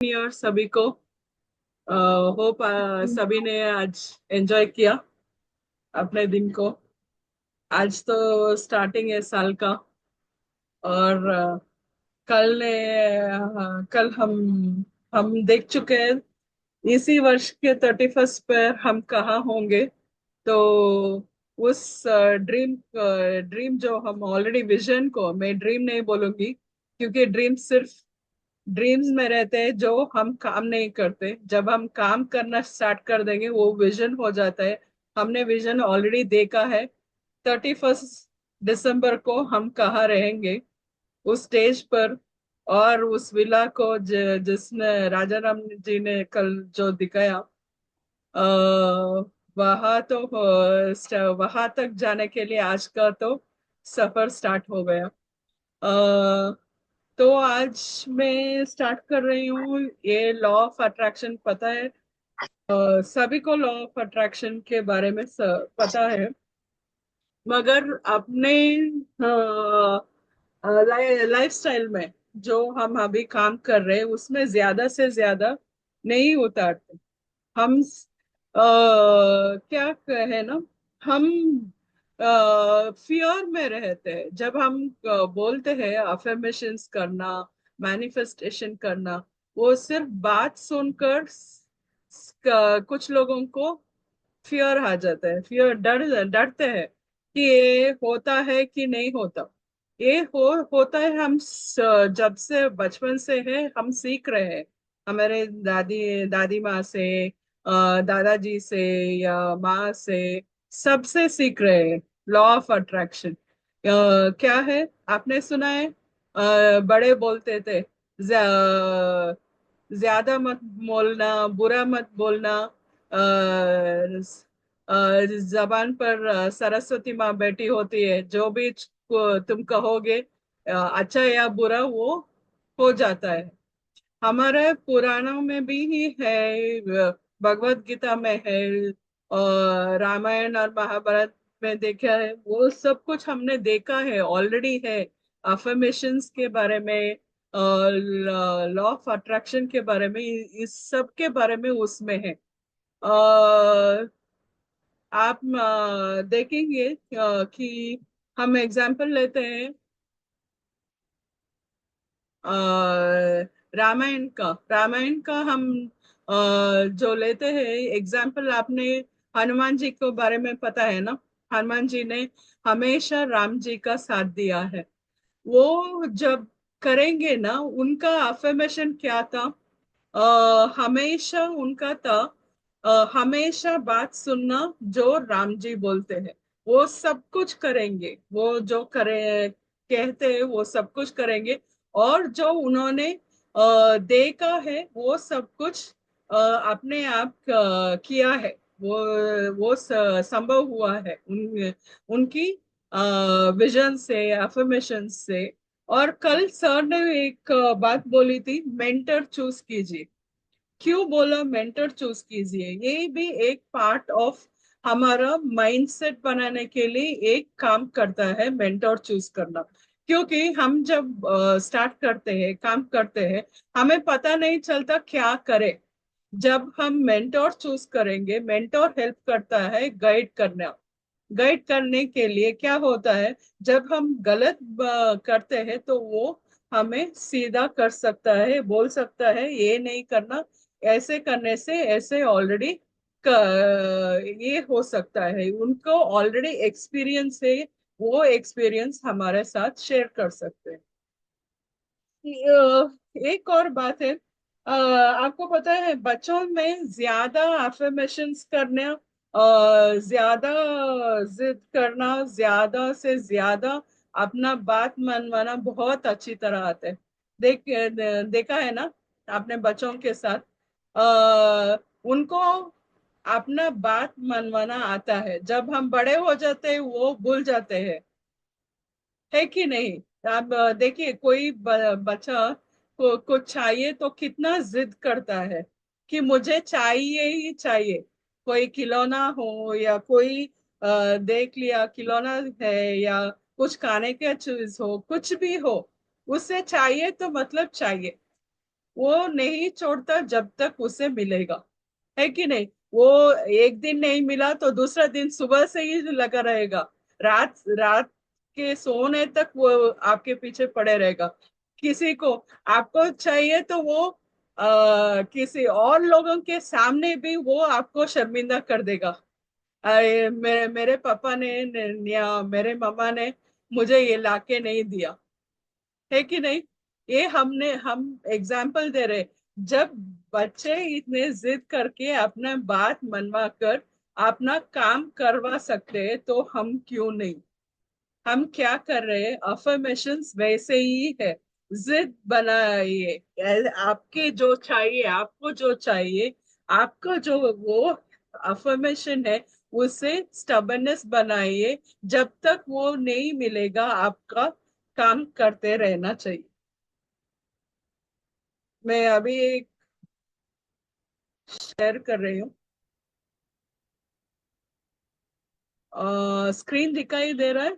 Year सभी को। Hope सभी ने आज एंजॉय किया अपने दिन को। आज तो स्टार्टिंग है साल का। और कल हम देख चुके हैं इसी वर्ष के 31st पे हम कहाँ होंगे। तो उस ड्रीम जो हम ऑलरेडी, विजन को मैं ड्रीम नहीं बोलूंगी, क्योंकि ड्रीम सिर्फ ड्रीम्स में रहते हैं जो हम काम नहीं करते। जब हम काम करना स्टार्ट कर देंगे वो विजन हो जाता है। हमने विजन ऑलरेडी देखा है। 31 दिसंबर को हम कहाँ रहेंगे, उस स्टेज पर। और उस विला को जिसने राजा राम जी ने कल जो दिखाया, वहां तो वहां तक जाने के लिए आज का तो सफर स्टार्ट हो गया। तो आज मैं स्टार्ट कर रही हूँ। ये लॉ ऑफ अट्रैक्शन पता है, सभी को लॉ ऑफ अट्रैक्शन के बारे में पता है। मगर अपने लाइफस्टाइल में जो हम अभी काम कर रहे हैं उसमें ज्यादा से ज्यादा नहीं उतारते। हम क्या है ना, हम फियर में रहते हैं। जब हम बोलते हैं अफर्मेशंस करना, मैनिफेस्टेशन करना, वो सिर्फ बात सुनकर कुछ लोगों को फियर आ जाता है। फियर, डरते हैं कि ये होता है कि नहीं होता। ये होता है। जब से बचपन से है हम सीख रहे हैं, हमारे दादी दादी माँ से, दादाजी से या माँ से, सबसे सीख रहे हैं लॉ ऑफ अट्रैक्शन। क्या है, आपने सुना है? बड़े बोलते थे, ज्यादा मत बोलना, बुरा मत बोलना। जबान पर सरस्वती माँ बैठी होती है, जो भी तुम कहोगे, अच्छा या बुरा, वो हो जाता है। हमारे पुराणों में भी ही है, भगवत गीता में है, और रामायण और महाभारत में देखा है। वो सब कुछ हमने देखा है, ऑलरेडी है। अफर्मेशंस के बारे में, लॉ ऑफ अट्रैक्शन के बारे में, इस सब के बारे में उसमें है। आप देखेंगे कि हम एग्जाम्पल लेते हैं रामायण का हम जो लेते हैं एग्जाम्पल। आपने हनुमान जी के बारे में पता है ना? हनुमान जी ने हमेशा राम जी का साथ दिया है। वो जब करेंगे ना, उनका अफर्मेशन क्या था? हमेशा उनका था, हमेशा बात सुनना जो राम जी बोलते हैं वो सब कुछ करेंगे। वो जो करे कहते हैं वो सब कुछ करेंगे। और जो उन्होंने देखा है वो सब कुछ अपने आप किया है। वो संभव हुआ है उनकी विजन से, अफर्मेशन से। और कल सर ने एक बात बोली थी, मेंटर चूज कीजिए। क्यों बोला मेंटर चूज कीजिए? ये भी एक पार्ट ऑफ हमारा माइंडसेट बनाने के लिए एक काम करता है, मेंटर चूज करना। क्योंकि हम जब स्टार्ट करते हैं, काम करते हैं, हमें पता नहीं चलता क्या करें। जब हम मेंटोर चूज करेंगे, मेंटोर हेल्प करता है गाइड करना। गाइड करने के लिए क्या होता है, जब हम गलत करते हैं तो वो हमें सीधा कर सकता है, बोल सकता है ये नहीं करना, ऐसे करने से ऐसे ऑलरेडी ये हो सकता है। उनको ऑलरेडी एक्सपीरियंस है, वो एक्सपीरियंस हमारे साथ शेयर कर सकते हैं। एक और बात है, आपको पता है बच्चों में ज्यादा अफर्मेशंस करना, ज्यादा जिद करना, ज्यादा से ज्यादा अपना बात मनवाना बहुत अच्छी तरह आता है। देखा है ना आपने बच्चों के साथ? उनको अपना बात मनवाना आता है। जब हम बड़े हो जाते हैं वो भूल जाते हैं, है कि नहीं? आप देखिए, कोई बच्चा को कुछ चाहिए तो कितना जिद करता है कि मुझे चाहिए ही चाहिए। कोई खिलौना हो या कोई देख लिया खिलौना है, या कुछ खाने का चीज हो, कुछ भी हो, उसे चाहिए तो मतलब चाहिए। वो नहीं छोड़ता जब तक उसे मिलेगा, है कि नहीं? वो एक दिन नहीं मिला तो दूसरा दिन सुबह से ही लगा रहेगा। रात रात के सोने तक वो आपके पीछे पड़े रहेगा। किसी को आपको चाहिए तो वो किसी और लोगों के सामने भी वो आपको शर्मिंदा कर देगा। मेरे पापा या मेरे मामा ने मुझे ये लाके नहीं दिया, है कि नहीं? ये हम एग्जाम्पल दे रहे। जब बच्चे इतने जिद करके अपना बात मनवा कर अपना काम करवा सकते हैं तो हम क्यों नहीं? हम क्या कर रहे हैं? अफर्मेशंस वैसे ही है। जिद बनाइए, आपके जो चाहिए, आपको जो चाहिए, आपका जो वो अफर्मेशन है, उसे स्टबरनेस बनाइए। जब तक वो नहीं मिलेगा आपका काम करते रहना चाहिए। मैं अभी एक शेयर कर रही हूँ। स्क्रीन दिखाई दे रहा है?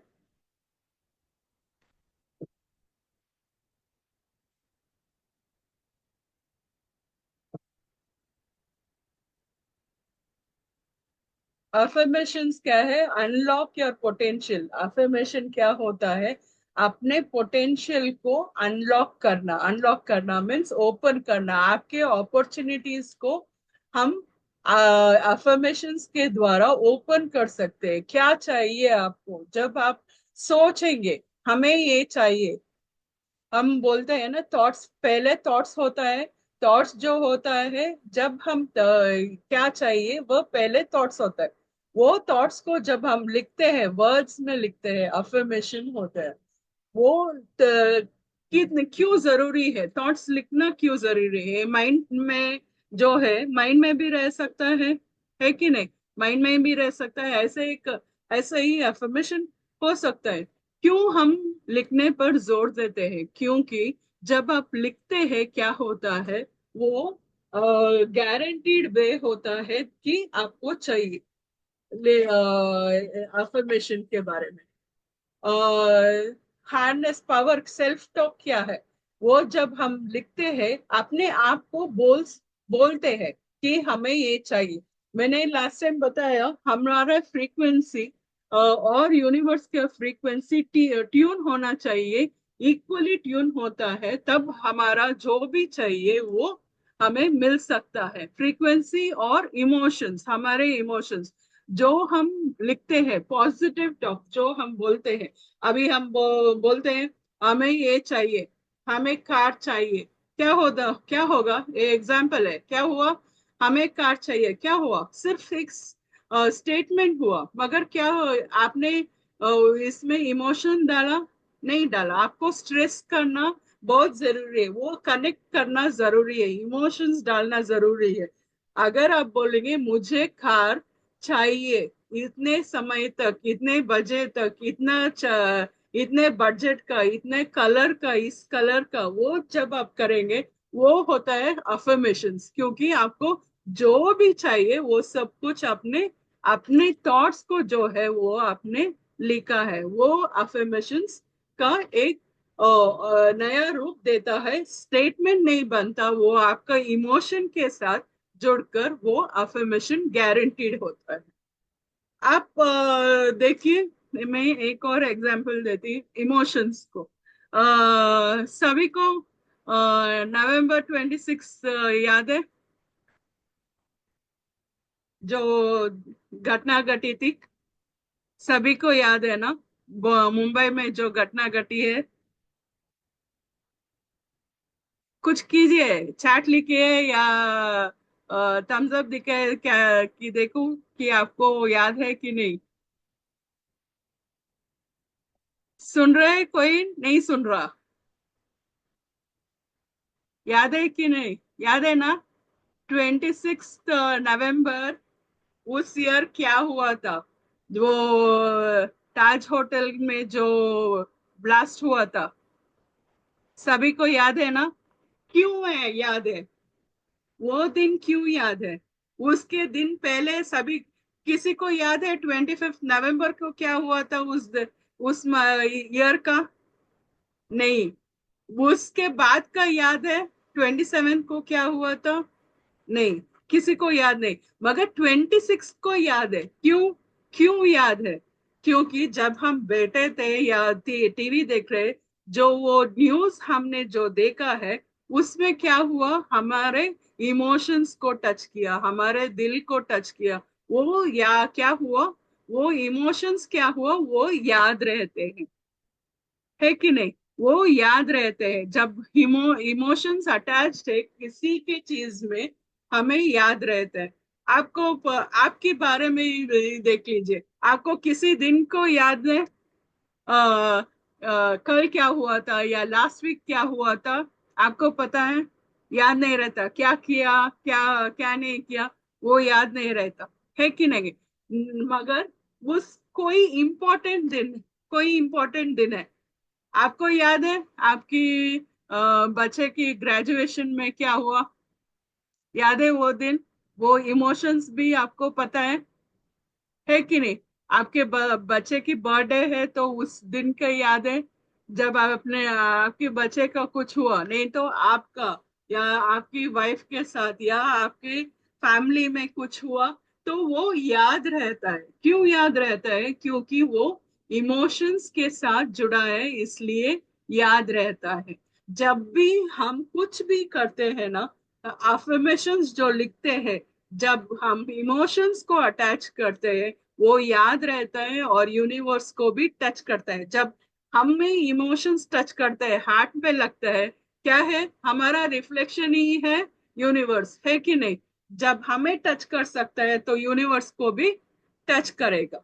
अफर्मेशंस क्या है? Unlock your potential. अफर्मेशन क्या होता है? अपने पोटेंशियल को अनलॉक करना मीन्स ओपन करना, आपके अपॉर्चुनिटीज को हम अफर्मेशंस के द्वारा ओपन कर सकते हैं। क्या चाहिए आपको? जब आप सोचेंगे हमें ये चाहिए, हम बोलते हैं ना, थॉट्स पहले थॉट्स होता है। थॉट्स जो होता है, जब हम क्या चाहिए वो पहले थॉट्स होता है। वो थॉट्स को जब हम लिखते हैं, वर्ड्स में लिखते हैं, अफर्मेशन होता है। वो क्यों जरूरी है? थॉट्स लिखना क्यों जरूरी है? माइंड में जो है, माइंड में भी रह सकता है कि नहीं? माइंड में भी रह सकता है, ऐसे ही अफर्मेशन हो सकता है। क्यों हम लिखने पर जोर देते हैं? क्योंकि जब आप लिखते हैं क्या होता है, वो गारंटीड वे होता है कि आपको चाहिए अफर्मेशन के बारे में। हार्नेस पावर सेल्फ टॉक क्या है? वो जब हम लिखते हैं, अपने आप को बोलते हैं कि हमें ये चाहिए। मैंने लास्ट टाइम बताया, हमारा फ्रीक्वेंसी और यूनिवर्स का फ्रीक्वेंसी ट्यून होना चाहिए। इक्वली ट्यून होता है तब हमारा जो भी चाहिए वो हमें मिल सकता है। फ्रीक्वेंसी और इमोशंस, हमारे इमोशंस जो हम लिखते हैं, पॉजिटिव टॉक जो हम बोलते हैं। अभी हम बोलते हैं हमें ये चाहिए, हमें कार चाहिए। क्या होगा? ये एग्जाम्पल है, क्या हुआ? हमें कार चाहिए, क्या हुआ? सिर्फ एक स्टेटमेंट हुआ, मगर क्या आपने इसमें इमोशन डाला? नहीं डाला। आपको स्ट्रेस करना बहुत जरूरी है, वो कनेक्ट करना जरूरी है, इमोशंस डालना जरूरी है। अगर आप बोलेंगे मुझे कार चाहिए इतने समय तक, इतने बजे तक, इतने बजट का, इतने कलर का, इस कलर का, वो जब आप करेंगे वो होता है अफर्मेशंस। क्योंकि आपको जो भी चाहिए वो सब कुछ अपने अपने थॉट्स को जो है वो आपने लिखा है। वो अफर्मेशंस का एक नया रूप देता है। स्टेटमेंट नहीं बनता, वो आपका इमोशन के साथ जुड़कर वो अफर्मेशन गारंटीड होता है। आप देखिए, मैं एक और एग्जांपल देती इमोशंस को। सभी को नवंबर 26 याद है? जो घटना घटी थी, सभी को याद है ना? मुंबई में जो घटना घटी है। कुछ कीजिए, चैट लिखिए या थम्स अप दिखे क्या कि देखूं कि आपको याद है कि नहीं। सुन रहे? कोई नहीं सुन रहा? याद है कि नहीं? याद है ना? 26 नवंबर उस ईयर क्या हुआ था? जो ताज होटल में जो ब्लास्ट हुआ था, सभी को याद है ना? क्यों है याद है? वो दिन क्यों याद है? उसके दिन पहले सभी, किसी को याद है 25 नवंबर को क्या हुआ था उस ईयर का? नहीं। उसके बाद का याद है? 27 को क्या हुआ था? नहीं, किसी को याद नहीं। मगर 26 को याद है। क्यों? क्यों याद है? क्योंकि जब हम बैठे थे या टीवी देख रहे, जो वो न्यूज हमने जो देखा है, उसमें क्या हुआ, हमारे इमोशंस को टच किया, हमारे दिल को टच किया। वो या क्या हुआ, वो इमोशंस क्या हुआ, वो याद रहते हैं, है कि नहीं? वो याद रहते हैं। जब इमोशंस अटैच्ड है किसी की चीज में, हमें याद रहता है। आपके बारे में ही देख लीजिए, आपको किसी दिन को याद है? कल क्या हुआ था या लास्ट वीक क्या हुआ था, आपको पता है? याद नहीं रहता। क्या किया, क्या क्या नहीं किया, वो याद नहीं रहता, है कि नहीं? मगर उस कोई इम्पोर्टेंट दिन है, आपको याद है? आपकी बच्चे की ग्रेजुएशन में क्या हुआ? याद है वो दिन? वो इमोशंस भी आपको पता है कि नहीं? आपके बच्चे की बर्थडे है तो उस दिन का याद है, जब आप अपने आपके बच्चे का कुछ हुआ, नहीं तो आपका या आपकी वाइफ के साथ या आपके फैमिली में कुछ हुआ, तो वो याद रहता है। क्यों याद रहता है? क्योंकि वो इमोशंस के साथ जुड़ा है, इसलिए याद रहता है। जब भी हम कुछ भी करते हैं ना, अफर्मेशंस जो लिखते हैं, जब हम इमोशंस को अटैच करते हैं, वो याद रहता है और यूनिवर्स को भी टच करता है। जब हमें इमोशंस टच करते हैं, हार्ट पे लगता है, क्या है, हमारा रिफ्लेक्शन ही है यूनिवर्स, है कि नहीं? जब हमें टच कर सकता है तो यूनिवर्स को भी टच करेगा।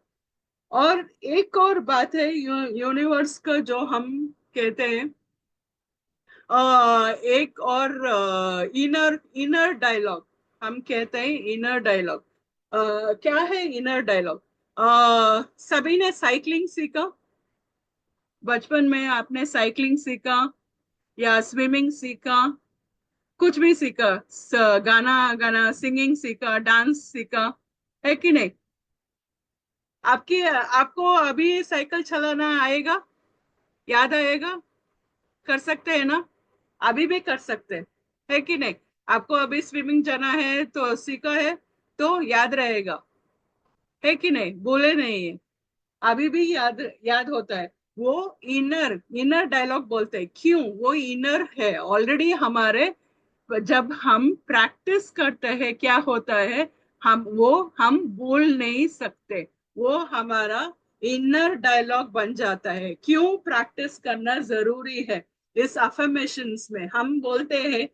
और एक और बात है, यूनिवर्स का जो हम कहते हैं, एक और इनर इनर डायलॉग, हम कहते हैं इनर डायलॉग। क्या है इनर डायलॉग? सभी ने साइकिलिंग सीखा, बचपन में आपने साइकिलिंग सीखा या स्विमिंग सीखा, कुछ भी सीखा, गाना गाना सिंगिंग सीखा, डांस सीखा, है कि नहीं? आपको अभी साइकिल चलाना आएगा? याद आएगा? कर सकते हैं ना? अभी भी कर सकते हैं, है कि नहीं? आपको अभी स्विमिंग जाना है तो सीखा है, तो याद रहेगा, है कि नहीं? बोले नहीं है, अभी भी याद याद होता है। वो इनर इनर डायलॉग बोलते हैं। क्यों? वो इनर है ऑलरेडी हमारे। जब हम प्रैक्टिस करते हैं, क्या होता है, हम बोल नहीं सकते, वो हमारा इनर डायलॉग बन जाता है। क्यों प्रैक्टिस करना जरूरी है? इस अफर्मेशंस में हम बोलते हैं,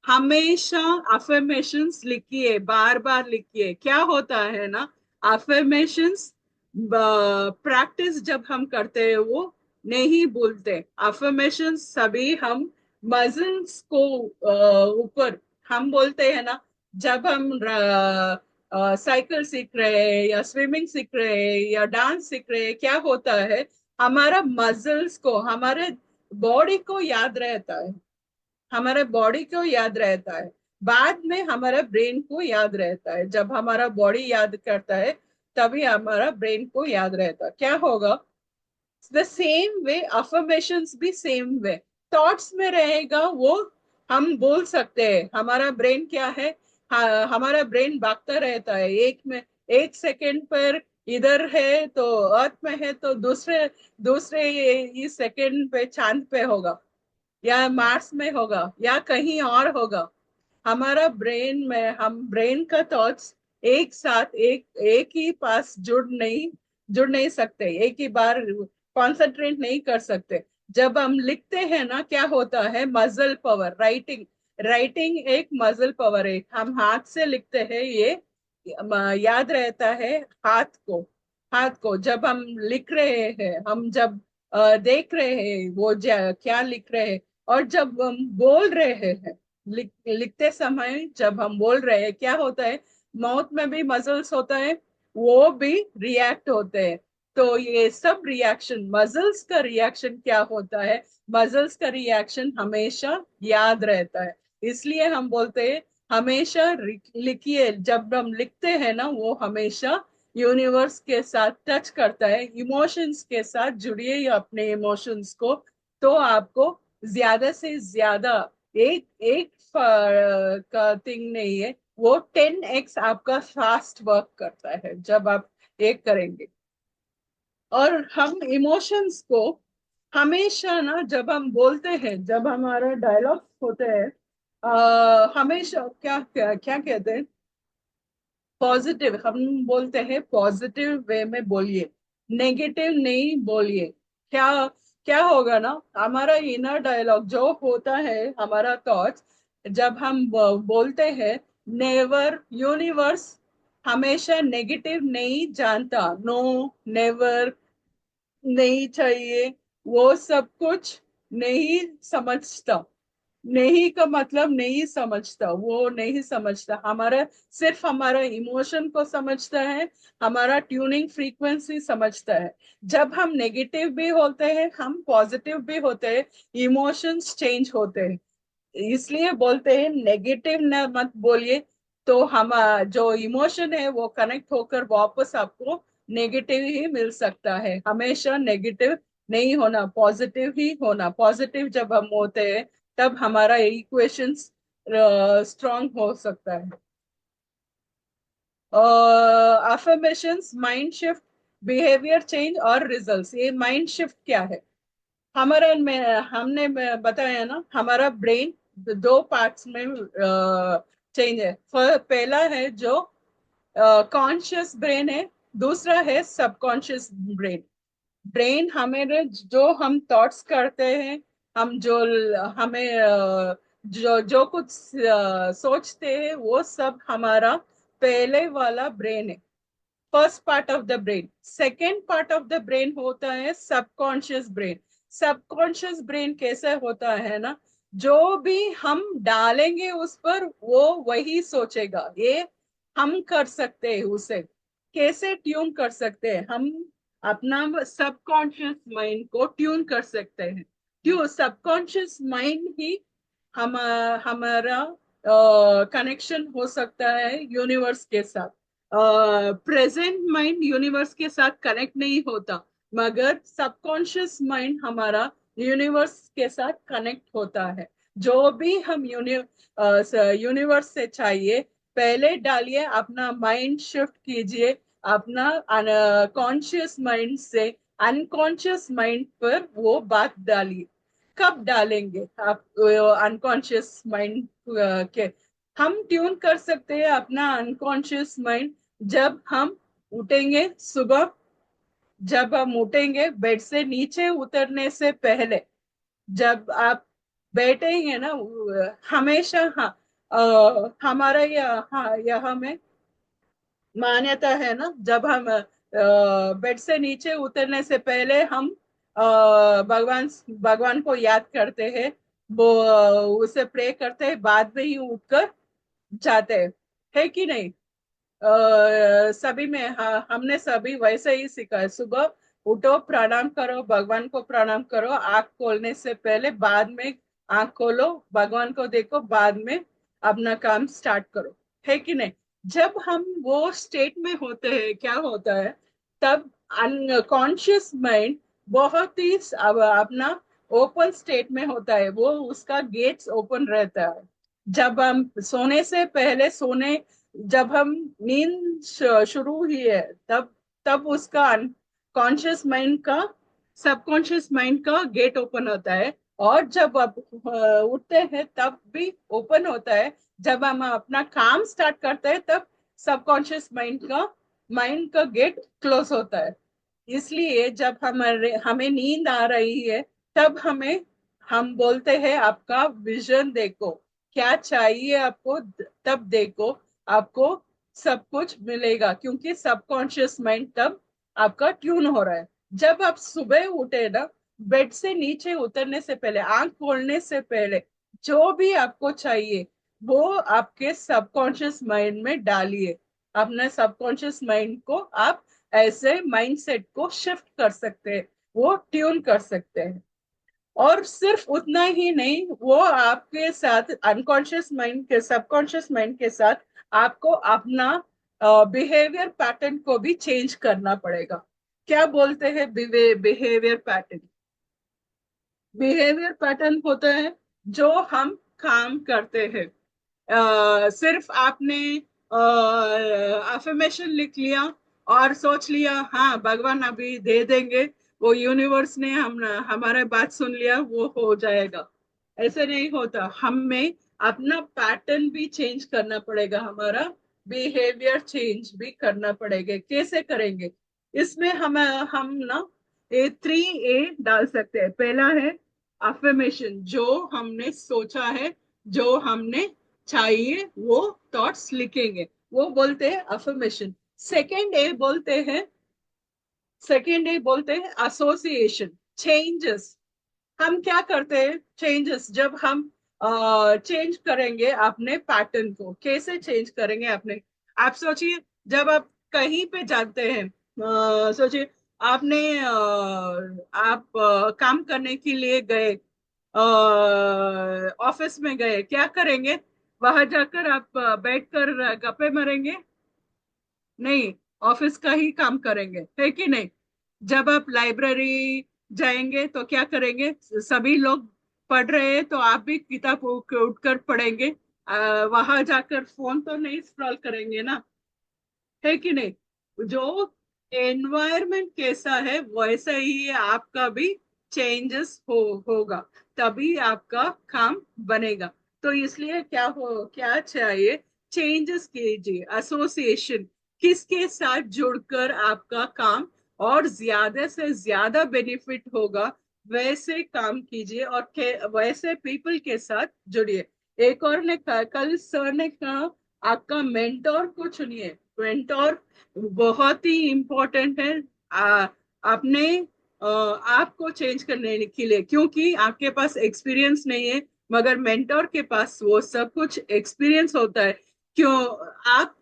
हमेशा अफर्मेशंस लिखिए, बार बार लिखिए। क्या होता है ना, अफर्मेशंस प्रैक्टिस जब हम करते हैं, वो नहीं भूलते। अफर्मेशन सभी हम मसल्स को ऊपर, हम बोलते हैं ना, जब हम साइकिल सीख रहे हैं या स्विमिंग सीख रहे हैं या डांस सीख रहे हैं, क्या होता है, हमारा मसल्स को, हमारे बॉडी को याद रहता है, हमारे बॉडी को याद रहता है। बाद में हमारा ब्रेन को याद रहता है। जब हमारा बॉडी याद करता है, तभी हमारा ब्रेन को याद रहता है। क्या होगा, द सेम वे अफर्मेशंस भी सेम वे थॉट्स में रहेगा, वो हम बोल सकते हैं। हमारा ब्रेन क्या है, हमारा ब्रेन भागता रहता है, एक में एक सेकंड पर इधर है तो अर्थ में है, तो दूसरे दूसरे ये सेकंड पे चांद पे होगा या मार्स में होगा या कहीं और होगा। हमारा ब्रेन में, हम ब्रेन का थॉट्स एक साथ एक एक ही पास जुड़ नहीं सकते, एक ही बार कॉन्सेंट्रेट नहीं कर सकते। जब हम लिखते हैं ना, क्या होता है, मसल पावर, राइटिंग राइटिंग एक मसल पावर है। हम हाथ से लिखते हैं, ये याद रहता है हाथ को जब हम लिख रहे हैं, हम जब देख रहे हैं वो क्या लिख रहे हैं, और जब हम बोल रहे हैं, लिखते समय जब हम बोल रहे हैं, क्या होता है, माउथ में भी मसल्स होता है, वो भी रिएक्ट होते हैं। तो ये सब रिएक्शन, मसल्स का रिएक्शन क्या होता है, मसल्स का रिएक्शन हमेशा याद रहता है। इसलिए हम बोलते हैं, हमेशा लिखिए। जब हम लिखते हैं ना, वो हमेशा यूनिवर्स के साथ टच करता है, इमोशंस के साथ जुड़िए अपने इमोशंस को, तो आपको ज्यादा से ज्यादा एक एक का थिंग नहीं है, वो 10x आपका फास्ट वर्क करता है जब आप एक करेंगे। और हम इमोशंस को हमेशा ना, जब हम बोलते हैं, जब हमारा डायलॉग होते हैं, हमेशा क्या क्या क्या कहते हैं, पॉजिटिव हम बोलते हैं, पॉजिटिव वे में बोलिए, नेगेटिव नहीं बोलिए। क्या क्या होगा ना, हमारा इनर डायलॉग जो होता है, हमारा थॉट्स, जब हम बोलते हैं, नेवर, यूनिवर्स हमेशा नेगेटिव नहीं जानता, नो, नेवर, नहीं चाहिए, वो सब कुछ नहीं समझता। नहीं का मतलब नहीं समझता, वो नहीं समझता, हमारा सिर्फ हमारा इमोशन को समझता है, हमारा ट्यूनिंग फ्रीक्वेंसी समझता है। जब हम नेगेटिव भी होते हैं, हम पॉजिटिव भी होते हैं, इमोशंस चेंज होते हैं। इसलिए बोलते हैं नेगेटिव न मत बोलिए, तो हम जो इमोशन है वो कनेक्ट होकर वापस आपको नेगेटिव ही मिल सकता है। हमेशा नेगेटिव नहीं होना, पॉजिटिव ही होना। पॉजिटिव जब हम होते हैं, तब हमारा इक्वेशंस स्ट्रांग हो सकता है। Affirmations, mind shift, behaviour change और रिजल्ट्स। ये माइंड शिफ्ट क्या है? हमारा में हमने बताया ना, हमारा ब्रेन दो पार्ट्स में चेंज है। पहला है जो कॉन्शियस ब्रेन है, दूसरा है सबकॉन्शियस ब्रेन। ब्रेन हमें जो हम थॉट्स करते हैं, हम जो हमें जो जो कुछ सोचते हैं, वो सब हमारा पहले वाला ब्रेन है, first part of the brain. Second part of the brain होता है सबकॉन्शियस ब्रेन। सबकॉन्शियस ब्रेन कैसे होता है ना, जो भी हम डालेंगे उस पर, वो वही सोचेगा। ये हम कर सकते हैं उसे, कैसे ट्यून कर सकते हैं हम, अपना सबकॉन्शियस माइंड को ट्यून कर सकते हैं। क्यों? सबकॉन्शियस माइंड ही हम हमारा कनेक्शन हो सकता है यूनिवर्स के साथ। प्रेजेंट माइंड यूनिवर्स के साथ कनेक्ट नहीं होता, मगर सबकॉन्शियस माइंड हमारा यूनिवर्स के साथ कनेक्ट होता है। जो भी हम यूनिवर्स से चाहिए, पहले डालिए, अपना माइंड शिफ्ट कीजिए, अपना कॉन्शियस माइंड से अनकॉन्शियस माइंड पर वो बात डालिए। कब डालेंगे आप अनकॉन्शियस माइंड के? हम ट्यून कर सकते हैं अपना अनकॉन्शियस माइंड जब हम उठेंगे सुबह। जब हम उठेंगे बेड से नीचे उतरने से पहले, जब आप बैठेंगे ना, हमेशा, हाँ, हमारा यह में मान्यता है ना, जब हम बेड से नीचे उतरने से पहले हम भगवान भगवान को याद करते हैं, वो उसे प्रे करते हैं, बाद में ही उठकर जाते हैं, है कि नहीं? सभी में, हाँ, हमने सभी वैसे ही सीखा है। सुबह उठो, प्रणाम करो, भगवान को प्रणाम करो, आंख खोलने से पहले, बाद में आंख खोलो, भगवान को देखो, बाद में अपना काम स्टार्ट करो, है कि नहीं? जब हम वो स्टेट में होते हैं, क्या होता है तब? अनकॉन्शियस माइंड बहुत ही अपना ओपन स्टेट में होता है, वो उसका गेट्स ओपन रहता है। जब हम सोने से पहले, सोने जब हम नींद शुरू हुई है, तब तब उसका कॉन्शियस माइंड का, सबकॉन्शियस माइंड का गेट ओपन होता है। और जब आप उठते हैं, तब भी ओपन होता है। जब हम अपना काम स्टार्ट करते हैं, तब सबकॉन्शियस माइंड का गेट क्लोज होता है। इसलिए जब हमारे हमें नींद आ रही है, तब हम बोलते हैं, आपका विजन देखो, क्या चाहिए आपको, तब देखो, आपको सब कुछ मिलेगा, क्योंकि सबकॉन्शियस माइंड तब आपका ट्यून हो रहा है। जब आप सुबह उठे ना, बेड से नीचे उतरने से पहले, आंख खोलने से पहले, जो भी आपको चाहिए, वो आपके सबकॉन्शियस माइंड में डालिए। अपने सबकॉन्शियस माइंड को आप ऐसे माइंडसेट को शिफ्ट कर सकते हैं, वो ट्यून कर सकते हैं। और सिर्फ उतना ही नहीं, वो आपके साथ अनकॉन्शियस माइंड के, सबकॉन्शियस माइंड के साथ आपको अपना बिहेवियर पैटर्न को भी चेंज करना पड़ेगा। क्या बोलते हैं बिहेवियर पैटर्न? बिहेवियर पैटर्न होता है जो हम काम करते हैं। सिर्फ आपने अफर्मेशन लिख लिया और सोच लिया हाँ भगवान अभी दे देंगे, वो यूनिवर्स ने हम हमारे बात सुन लिया वो हो जाएगा, ऐसे नहीं होता। हमें अपना पैटर्न भी चेंज करना पड़ेगा, हमारा बिहेवियर चेंज भी करना पड़ेगा। कैसे करेंगे? इसमें हम ना 3 A डाल सकते हैं। पहला है अफर्मेशन, जो हमने सोचा है, जो हमने चाहिए वो थॉट्स लिखेंगे, वो बोलते हैं अफर्मेशन। सेकेंड ए बोलते हैं एसोसिएशन, चेंजेस। हम क्या करते हैं? चेंजेस जब हम चेंज करेंगे अपने पैटर्न को, कैसे चेंज करेंगे अपने? आप सोचिए, जब आप कहीं पे जाते हैं, सोचिए आपने आप काम करने के लिए गए, ऑफिस में गए, क्या करेंगे? वहां जाकर आप बैठकर गप्पे मारेंगे? नहीं, ऑफिस का ही काम करेंगे, है कि नहीं? जब आप लाइब्रेरी जाएंगे तो क्या करेंगे? सभी लोग पढ़ रहे हैं तो आप भी किताब उठकर पढ़ेंगे। वहां जाकर फोन तो नहीं स्क्रॉल करेंगे ना, है कि नहीं? जो एनवायरनमेंट कैसा है वैसा ही आपका भी चेंजेस होगा, तभी आपका काम बनेगा। तो इसलिए क्या चाहिए? चेंजेस कीजिए, एसोसिएशन, किसके साथ जुड़कर आपका काम और ज्यादा से ज्यादा बेनिफिट होगा वैसे काम कीजिए, और वैसे पीपल के साथ जुड़िए। एक और ने कहा, कल सर ने कहा आपका मेंटोर को चुनिए। मेंटोर बहुत ही इम्पोर्टेंट है अपने आप को चेंज करने के लिए, क्योंकि आपके पास एक्सपीरियंस नहीं है, मगर मेंटोर के पास वो सब कुछ एक्सपीरियंस होता है। क्यों आप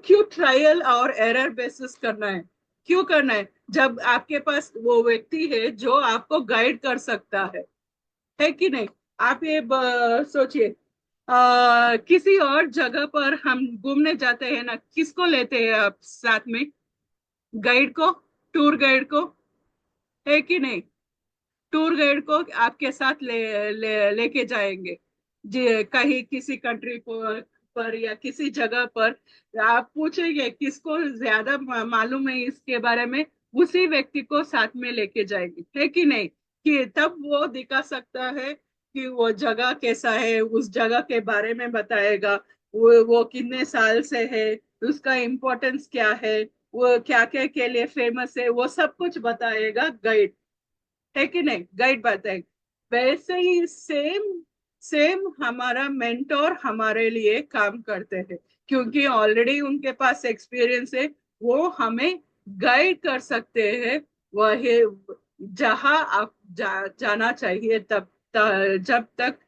क्यों ट्रायल और एरर बेसिस करना है? क्यों करना है जब आपके पास वो व्यक्ति है जो आपको गाइड कर सकता है कि नहीं? आप ये सोचिए, किसी और जगह पर हम घूमने जाते हैं ना, किसको लेते हैं आप साथ में? गाइड को, टूर गाइड को, है कि नहीं? टूर गाइड को आपके साथ लेके जाएंगे जी, कहीं किसी कंट्री पर या किसी जगह पर। आप पूछेंगे किसको ज्यादा मालूम है इसके बारे में, उसी व्यक्ति को साथ में लेके जाएंगे, है कि नहीं? कि तब वो दिखा सकता है कि वो जगह कैसा है, उस जगह के बारे में बताएगा, वो कितने साल से है, उसका इम्पोर्टेंस क्या है, वो क्या क्या के लिए फेमस है, वो सब कुछ बताएगा गाइड, है कि नहीं? गाइड बताएगा। वैसे ही सेम सेम हमारा मेंटोर हमारे लिए काम करते हैं, क्योंकि ऑलरेडी उनके पास एक्सपीरियंस है। वो हमें गाइड कर सकते हैं वह जहां आप जाना चाहिए, जब तक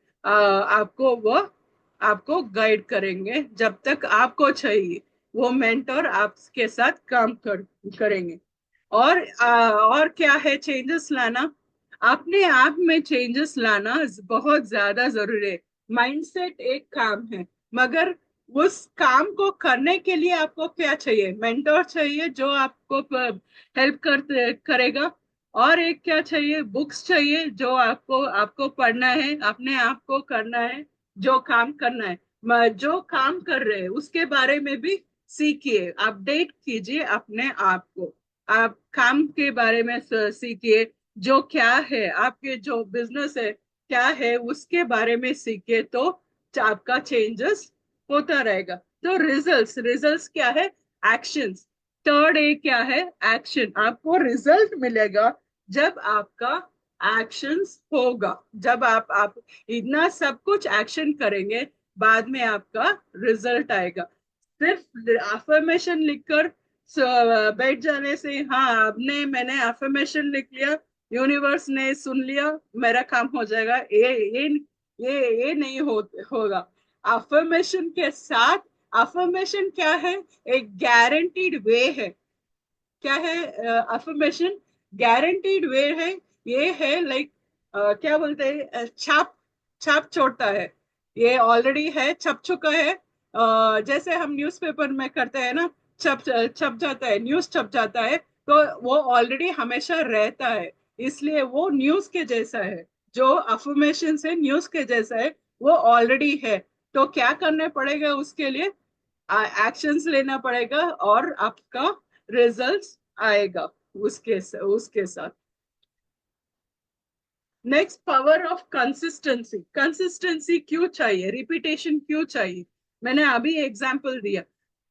आपको गाइड करेंगे, जब तक आपको चाहिए वो मेंटोर आपके साथ काम करेंगे। और क्या है चेंजेस लाना? अपने आप में चेंजेस लाना बहुत ज्यादा जरूरी है। माइंडसेट एक काम है, मगर उस काम को करने के लिए आपको क्या चाहिए? मेंटोर चाहिए जो आपको हेल्प करेगा। और एक क्या चाहिए? बुक्स चाहिए जो आपको आपको पढ़ना है, अपने आप को करना है, जो काम करना है। जो काम कर रहे हैं उसके बारे में भी सीखिए, अपडेट कीजिए अपने आप को। आप काम के बारे में सीखिए, जो क्या है आपके जो बिजनेस है क्या है उसके बारे में सीखिए, तो आपका चेंजेस होता रहेगा। तो रिजल्ट्स, रिजल्ट्स क्या है? एक्शंस। थर्ड A क्या है? एक्शन। आपको रिजल्ट मिलेगा जब आपका एक्शंस होगा, जब आप इतना सब कुछ एक्शन करेंगे, बाद में आपका रिजल्ट आएगा। सिर्फ अफर्मेशन लिखकर बैठ जाने से, हाँ आपने मैंने अफर्मेशन लिख लिया, यूनिवर्स ने सुन लिया, मेरा काम हो जाएगा, ये नहीं होगा। अफर्मेशन के साथ, अफर्मेशन क्या है? एक गारंटीड वे है। क्या है अफर्मेशन? गारंटीड वे है। ये है लाइक क्या बोलते हैं, छाप छाप छोड़ता है। ये ऑलरेडी है, छप चुका है। जैसे हम न्यूज़पेपर में करते हैं ना, छप छप जाता है, न्यूज़ छप जाता है, तो वो ऑलरेडी हमेशा रहता है, इसलिए वो न्यूज़ के जैसा है। जो अफर्मेशन है न्यूज़ के जैसा है, वो ऑलरेडी है। तो क्या करना पड़ेगा उसके लिए? एक्शंस लेना पड़ेगा और आपका रिजल्ट्स आएगा उसके साथ। Next, power of consistency. Consistency क्यों चाहिए, रिपीटेशन क्यों चाहिए? मैंने अभी एग्जांपल दिया।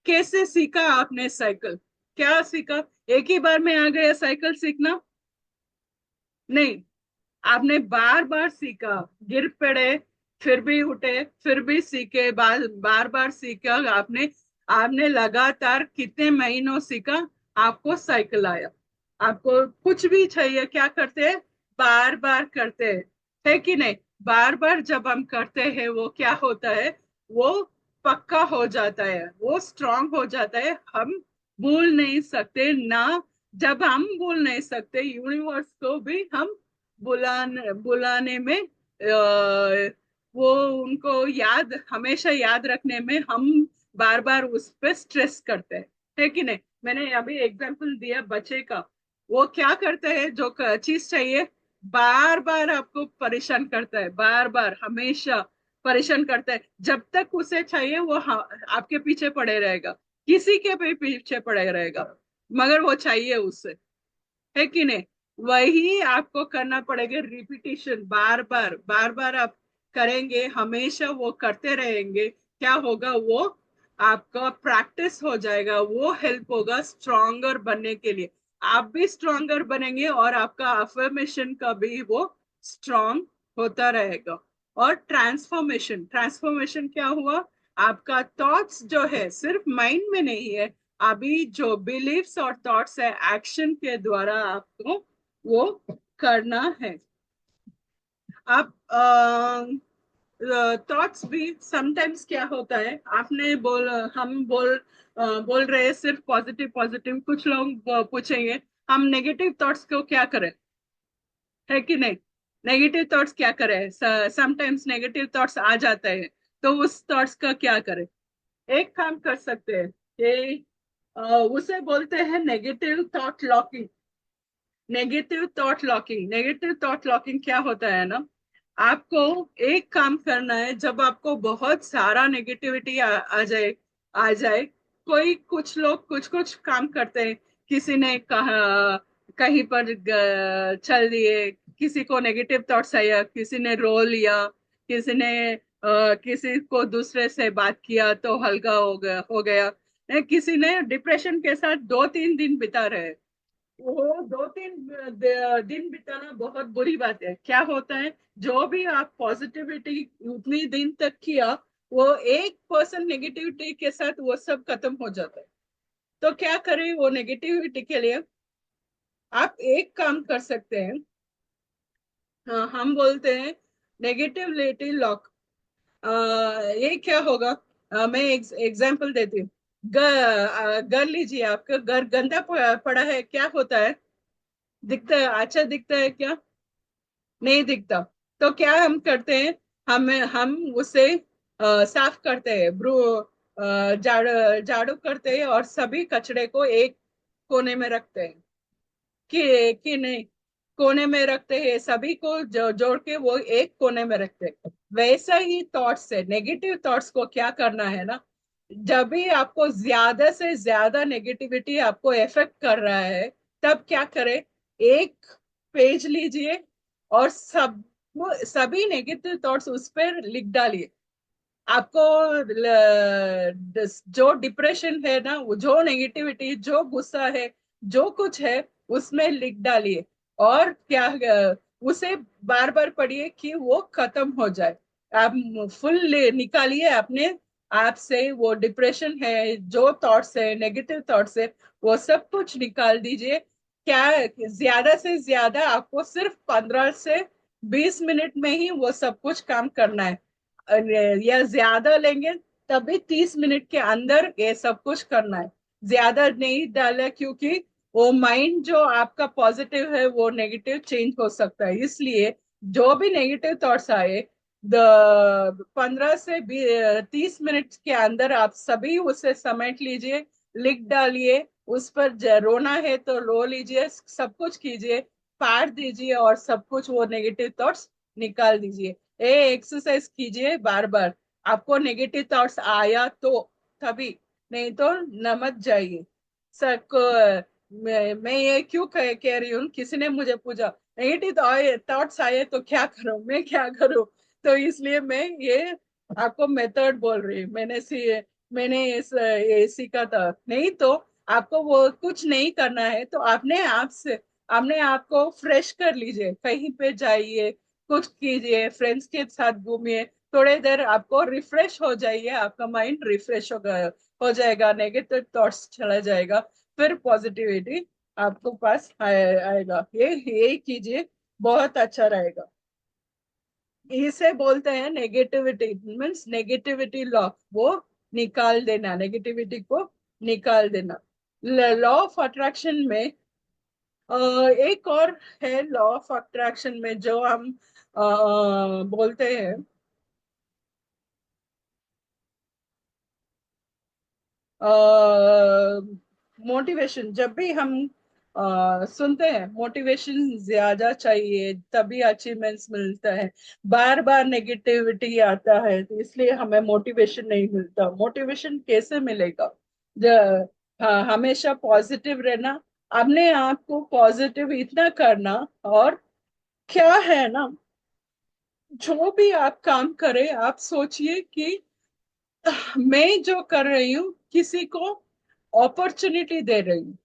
कैसे सीखा आपने साइकिल? क्या सीखा? एक ही बार में आ गया साइकिल सीखना? नहीं, आपने बार बार सीखा। गिर पड़े, फिर भी उठे, फिर भी सीखे, बार बार बार सीखा आपने। आपने लगातार कितने महीनों सीखा, आपको साइकिल आया। आपको कुछ भी चाहिए, क्या करते हैं? बार बार करते हैं, है कि नहीं? बार बार जब हम करते हैं, वो क्या होता है? वो पक्का हो जाता है, वो स्ट्रांग हो जाता है। हम भूल नहीं सकते ना। जब हम भूल नहीं सकते, यूनिवर्स को भी हम बुलाने बुलाने में वो उनको याद, हमेशा याद रखने में हम बार बार उस पे स्ट्रेस करते हैं, है कि नहीं? मैंने अभी एग्जांपल दिया बच्चे का। वो क्या करता है, जो चीज चाहिए, बार बार आपको परेशान करता है, बार बार हमेशा परेशान करता है। जब तक उसे चाहिए वो आपके पीछे पड़े रहेगा, किसी के भी पीछे पड़े रहेगा, मगर वो चाहिए उसे, है कि नहीं? वही आपको करना पड़ेगा, रिपीटिशन, बार बार बार बार आप करेंगे, हमेशा वो करते रहेंगे। क्या होगा? वो आपका प्रैक्टिस हो जाएगा, वो हेल्प होगा स्ट्रोंगर बनने के लिए। आप भी स्ट्रोंगर बनेंगे और आपका अफर्मेशन का भी वो स्ट्रांग होता रहेगा। और ट्रांसफॉर्मेशन, ट्रांसफॉर्मेशन क्या हुआ? आपका थॉट्स जो है सिर्फ माइंड में नहीं है, अभी जो बिलीव्स और थॉट्स है, एक्शन के द्वारा आपको वो करना है। आप थॉट्स भी समटाइम्स क्या होता है, आपने हम बोल रहे हैं सिर्फ पॉजिटिव पॉजिटिव। कुछ लोग पूछेंगे हम नेगेटिव थॉट्स को क्या करें, है कि नहीं? नेगेटिव थॉट्स क्या करें? समटाइम्स नेगेटिव थॉट्स आ जाते हैं, तो उस थॉट्स का क्या करें? एक काम कर सकते हैं कि उसे बोलते हैं negative thought locking. Negative thought locking, negative thought locking क्या होता है ना, आपको एक काम करना है, जब आपको बहुत सारा नेगेटिविटी आ जाए, आ जाए, कोई कुछ लोग कुछ कुछ काम करते हैं। किसी ने कहा, कहीं पर चल दिए, किसी को नेगेटिव थॉट्स आया, किसी ने रो लिया, किसी ने किसी को दूसरे से बात किया तो हल्का हो गया। किसी ने डिप्रेशन के साथ 2-3 दिन बिता रहे। वो 2-3 दिन बिताना बहुत बुरी बात है। क्या होता है, जो भी आप पॉजिटिविटी उतनी दिन तक किया, वो एक पर्सन नेगेटिविटी के साथ वो सब खत्म हो जाता है। तो क्या करें वो नेगेटिविटी के लिए? आप एक काम कर सकते हैं। हाँ, हम बोलते हैं नेगेटिविटी लॉक। ये क्या होगा? मैं एग्जांपल देती हूँ। घर लीजिए, आपका घर गंदा पड़ा है, क्या होता है? दिखता है, अच्छा दिखता है क्या? नहीं दिखता। तो क्या हम करते हैं? हम उसे साफ करते हैं, ब्रू झाड़ू झाड़ू करते हैं और सभी कचड़े को एक कोने में रखते हैं, कि नहीं? कोने में रखते हैं, सभी को जोड़ के वो एक कोने में रखते हैं। वैसा ही थॉट्स है, नेगेटिव थॉट्स को क्या करना है ना, जब भी आपको ज्यादा से ज्यादा नेगेटिविटी आपको इफेक्ट कर रहा है, तब क्या करें? एक पेज लीजिए और सभी नेगेटिव थॉट्स उस पर लिख डालिए। आपको जो डिप्रेशन है ना, वो जो नेगेटिविटी, जो गुस्सा है, जो कुछ है, उसमें लिख डालिए। और क्या, उसे बार बार पढ़िए कि वो खत्म हो जाए। आप फुल निकालिए अपने आप से, वो डिप्रेशन है, जो थॉट्स है, नेगेटिव थॉट्स है, वो सब कुछ निकाल दीजिए। क्या, ज्यादा से ज्यादा आपको सिर्फ 15 से 20 मिनट में ही वो सब कुछ काम करना है। या ज्यादा लेंगे तभी 30 मिनट के अंदर ये सब कुछ करना है। ज्यादा नहीं डाले, क्योंकि वो माइंड जो आपका पॉजिटिव है वो नेगेटिव चेंज हो सकता है। इसलिए जो भी नेगेटिव थॉट्स आए, द 15 से 30 मिनट के अंदर आप सभी उसे समेट लीजिए, लिख डालिए। उस पर रोना है तो रो लीजिए, सब कुछ कीजिए, फाड़ दीजिए और सब कुछ वो नेगेटिव थॉट्स निकाल दीजिए। ये एक्सरसाइज कीजिए बार बार। आपको नेगेटिव थॉट्स आया तो तभी, नहीं तो न मत जाइए। सर को मैं ये क्यों कह रही हूँ, किसी ने मुझे पूछा नेगेटिव थॉट्स आए तो क्या करूं, मैं क्या करूं। तो इसलिए मैं ये आपको मेथड बोल रही हूँ। मैंने ये सीखा था। नहीं तो आपको वो कुछ नहीं करना है तो अपने आप को फ्रेश कर लीजिए, कहीं पे जाइए, कुछ कीजिए, फ्रेंड्स के साथ घूमिए, थोड़े देर आपको रिफ्रेश हो जाइए, आपका माइंड रिफ्रेश हो जाएगा, नेगेटिव थॉट्स चला जाएगा, फिर पॉजिटिविटी आपको पास आएगा। ये कीजिए, बहुत अच्छा रहेगा। इसे बोलते हैं नेगेटिविटी, मीन्स नेगेटिविटी लॉ, वो निकाल देना, नेगेटिविटी को निकाल देना। लॉ ऑफ अट्रैक्शन में एक और है, लॉ ऑफ अट्रैक्शन में जो हम बोलते हैं, मोटिवेशन। जब भी हम सुनते हैं मोटिवेशन ज्यादा चाहिए तभी अचीवमेंट्स मिलता है, बार बार नेगेटिविटी आता है तो इसलिए हमें मोटिवेशन नहीं मिलता। मोटिवेशन कैसे मिलेगा? हमेशा पॉजिटिव रहना, अपने आप को पॉजिटिव इतना करना। और क्या है ना, जो भी आप काम करें आप सोचिए कि मैं जो कर रही हूँ किसी को अपॉर्चुनिटी दे रही हूँ,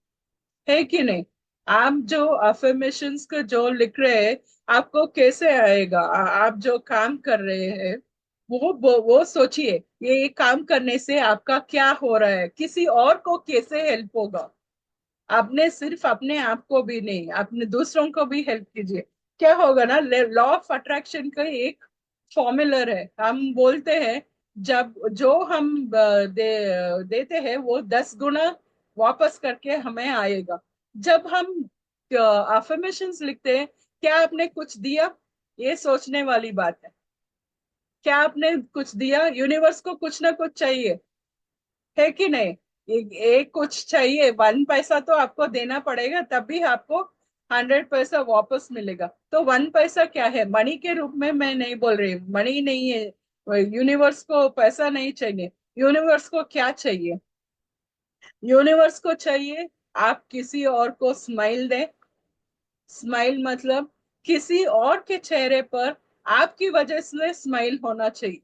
है कि नहीं? आप जो अफर्मेशंस को जो लिख रहे हैं, आपको कैसे आएगा? आप जो काम कर रहे हैं वो सोचिए, ये काम करने से आपका क्या हो रहा है, किसी और को कैसे हेल्प होगा। आपने सिर्फ अपने आप को भी नहीं, अपने दूसरों को भी हेल्प कीजिए। क्या होगा ना, लॉ ऑफ अट्रैक्शन का एक फॉर्मूलर है। हम बोलते हैं जब जो हम देते हैं वो 10 गुना वापस करके हमें आएगा। जब हम अफर्मेशंस लिखते हैं, क्या आपने कुछ दिया? ये सोचने वाली बात है। क्या आपने कुछ दिया? यूनिवर्स को कुछ ना कुछ चाहिए, है कि नहीं? एक कुछ चाहिए, 1 पैसा तो आपको देना पड़ेगा, तभी आपको 100 पैसा वापस मिलेगा। तो 1 पैसा क्या है? मनी के रूप में मैं नहीं बोल रही, मनी नहीं है। यूनिवर्स को पैसा नहीं चाहिए। यूनिवर्स को क्या चाहिए? यूनिवर्स को चाहिए आप किसी और को स्माइल दें। स्माइल मतलब किसी और के चेहरे पर आपकी वजह से स्माइल होना चाहिए।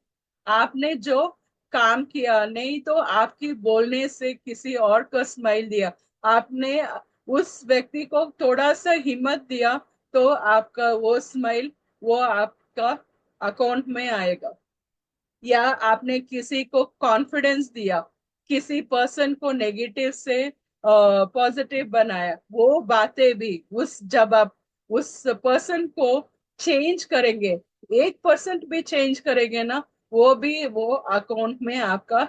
आपने जो काम किया, नहीं तो आपकी बोलने से किसी और को स्माइल दिया, आपने उस व्यक्ति को थोड़ा सा हिम्मत दिया, तो आपका वो स्माइल वो आपका अकाउंट में आएगा। या आपने किसी को कॉन्फिडेंस दिया, किसी पर्सन को नेगेटिव से पॉजिटिव बनाया, वो बातें भी उस जब आप उस पर्सन को चेंज करेंगे, 1% भी चेंज करेंगे ना, वो भी वो अकाउंट में आपका